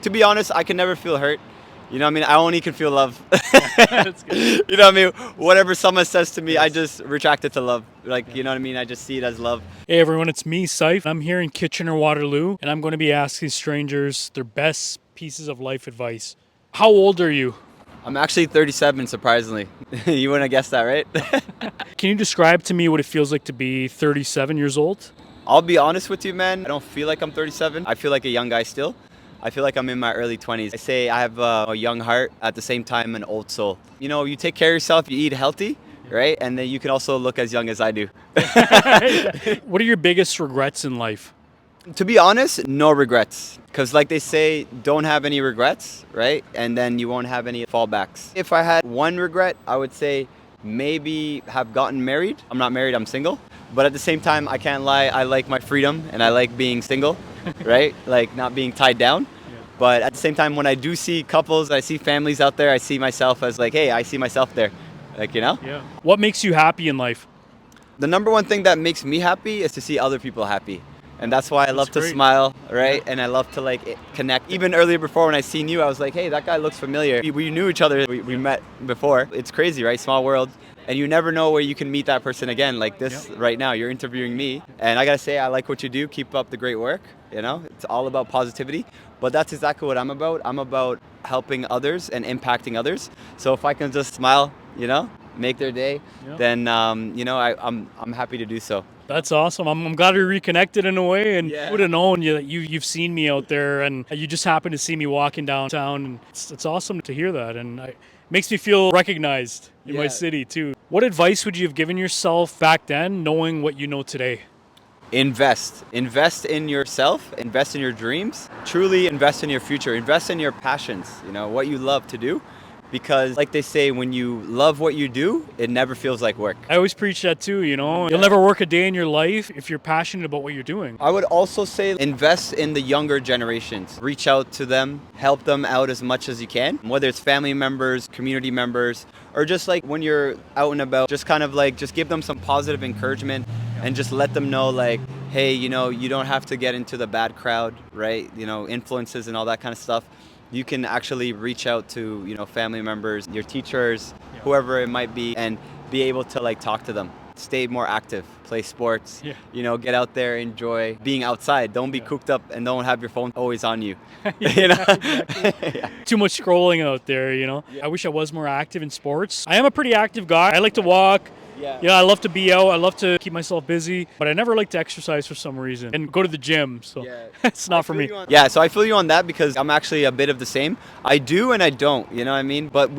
To be honest, I can never feel hurt. You know what I mean? I only can feel love. That's good. You know what I mean? Whatever someone says to me, I Yes. just retract it to love. Like, you know what I mean? I just see it as love. Hey everyone, it's me, Saif. I'm here in Kitchener-Waterloo, and I'm going to be asking strangers their best pieces of life advice. How old are you? I'm actually 37, surprisingly. You wouldn't have guessed that, right? Can you describe to me what it feels like to be 37 years old? I'll be honest with you, man. I don't feel like I'm 37. I feel like a young guy still. I feel like I'm in my early 20s. I say I have a young heart, at the same time an old soul. You know, you take care of yourself, you eat healthy, right? And then you can also look as young as I do. What are your biggest regrets in life? To be honest, no regrets. Because like they say, don't have any regrets, right? And then you won't have any fallbacks. If I had one regret, I would say maybe have gotten married. I'm not married, I'm single. But at the same time, I can't lie, I like my freedom and I like being single, right? Like not being tied down. But at the same time, when I do see couples, I see families out there, I see myself as like, hey, I see myself there. Like, you know? Yeah. What makes you happy in life? The number one thing that makes me happy is to see other people happy. And that's why I love to great. smile, right? And I love to like connect. Even earlier before when I seen you, I was like, hey, that guy looks familiar. We knew each other, we met before. It's crazy, right? Small world. And you never know where you can meet that person again. Like this right now, you're interviewing me. And I gotta say, I like what you do. Keep up the great work. You know, it's all about positivity. But that's exactly what I'm about. I'm about helping others and impacting others. So if I can just smile, you know, make their day, then, you know, I'm happy to do so. That's awesome. I'm glad we reconnected in a way, and Yeah. would have known you've seen me out there, and you just happened to see me walking downtown, and it's awesome to hear that, and it makes me feel recognized in my Yeah. city too. What advice would you have given yourself back then, knowing what you know today? Invest in yourself, invest in your dreams, truly invest in your future, invest in your passions, you know, what you love to do. Because like they say, when you love what you do, it never feels like work. I always preach that too, you know. You'll never work a day in your life if you're passionate about what you're doing. I would also say invest in the younger generations. Reach out to them, help them out as much as you can, whether it's family members, community members, or just like when you're out and about, just kind of like just give them some positive encouragement and just let them know like, hey, you know, you don't have to get into the bad crowd, right? You know, influences and all that kind of stuff. You can actually reach out to, you know, family members, your teachers, whoever it might be, and be able to like talk to them. Stay more active, play sports, you know, get out there, enjoy being outside. Don't be cooped up and don't have your phone always on you. You know? Too much scrolling out there, you know. I wish I was more active in sports. I am a pretty active guy. I like to walk. Yeah, I love to be out. I love to keep myself busy, but I never like to exercise for some reason and go to the gym. So it's not for me. Yeah, so I feel you on that because I'm actually a bit of the same. I do and I don't, you know what I mean? But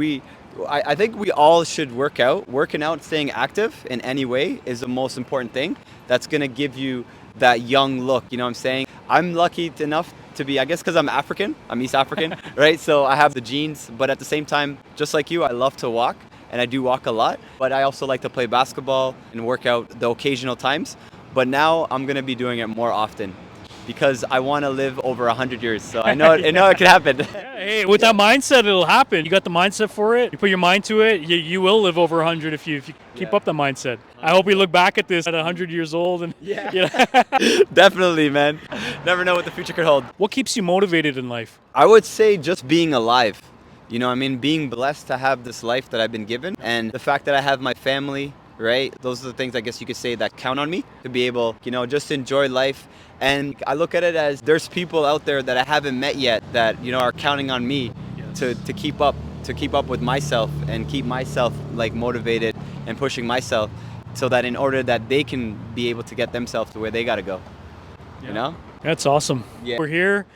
I think we all should work out. Working out, staying active in any way is the most important thing. That's going to give you that young look, you know what I'm saying? I'm lucky enough to be, I guess because I'm African, I'm East African, right? So I have the genes, but at the same time, just like you, I love to walk. And I do walk a lot, but I also like to play basketball and work out the occasional times. But now I'm going to be doing it more often because I want to live over 100 years. So I know, I know it can happen. Hey, with that mindset, it'll happen. You got the mindset for it. You put your mind to it. You will live over 100 if you keep up the mindset. I hope we look back at this at 100 years old and you know. Definitely, man. Never know what the future could hold. What keeps you motivated in life? I would say just being alive. You know, I mean, being blessed to have this life that I've been given and the fact that I have my family, right? Those are the things I guess you could say that count on me to be able, you know, just enjoy life. And I look at it as there's people out there that I haven't met yet that, you know, are counting on me to keep up with myself and keep myself like motivated and pushing myself so that in order that they can be able to get themselves to where they got to go, you know? That's awesome. Yeah. We're here.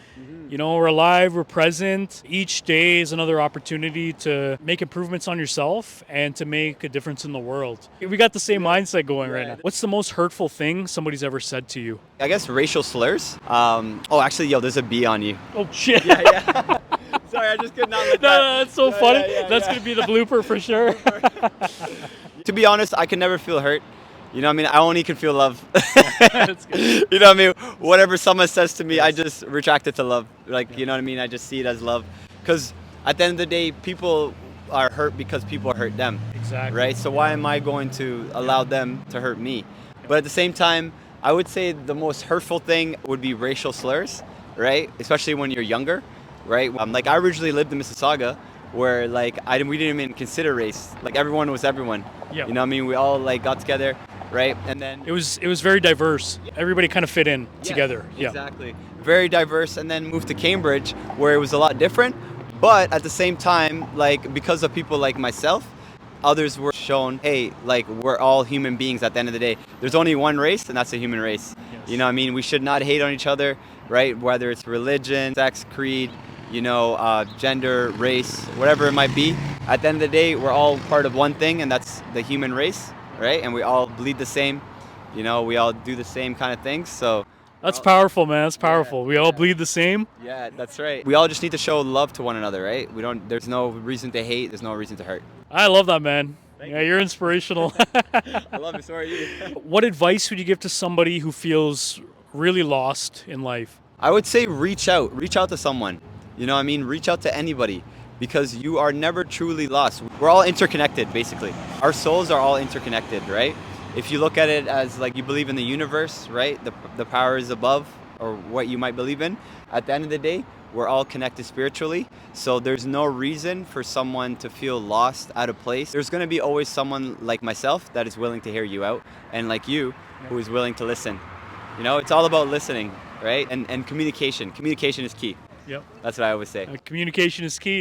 You know, we're alive, we're present. Each day is another opportunity to make improvements on yourself and to make a difference in the world. We got the same mindset going right now. What's the most hurtful thing somebody's ever said to you? I guess racial slurs. Oh, actually, yo, there's a B on you. Oh, shit. Yeah. Sorry, I just could not let that. No, that's so funny. yeah, That's going to be the blooper for sure. To be honest, I can never feel hurt. You know what I mean? I only can feel love. That's good. You know what I mean? Whatever someone says to me, I just retract it to love. Like, you know what I mean? I just see it as love. Because at the end of the day, people are hurt because people hurt them. Exactly. Right? So why am I going to allow them to hurt me? But at the same time, I would say the most hurtful thing would be racial slurs, right? Especially when you're younger. right? Like I originally lived in Mississauga, where like we didn't even consider race. Like everyone was everyone. Yeah. You know what I mean? We all like got together, right? And then It was very diverse. Everybody kind of fit in together. Yeah. exactly. Very diverse, and then moved to Cambridge, where it was a lot different. But at the same time, like because of people like myself, others were shown, hey, like we're all human beings at the end of the day. There's only one race, and that's the human race. Yes. You know what I mean? We should not hate on each other, right? Whether it's religion, sex, creed, gender, race, whatever it might be. At the end of the day, we're all part of one thing, and that's the human race, right? And we all bleed the same. We all do the same kind of things. So That's powerful, man. That's powerful. We all bleed the same. yeah, that's right. We all just need to show love to one another, right? There's no reason to hate. There's no reason to hurt. I love that, man. Yeah, you're inspirational. I love it. So are you. What advice would you give to somebody who feels really lost in life? I would say reach out. Reach out to someone. You know what I mean? Reach out to anybody, because you are never truly lost. We're all interconnected, basically. Our souls are all interconnected, right? If you look at it as like you believe in the universe, right? The power is above, or what you might believe in. At the end of the day, we're all connected spiritually. So there's no reason for someone to feel lost, out of place. There's going to be always someone like myself that is willing to hear you out, and like you, who is willing to listen. It's all about listening, right? And communication. Communication is key. Yep. That's what I always say. Communication is key.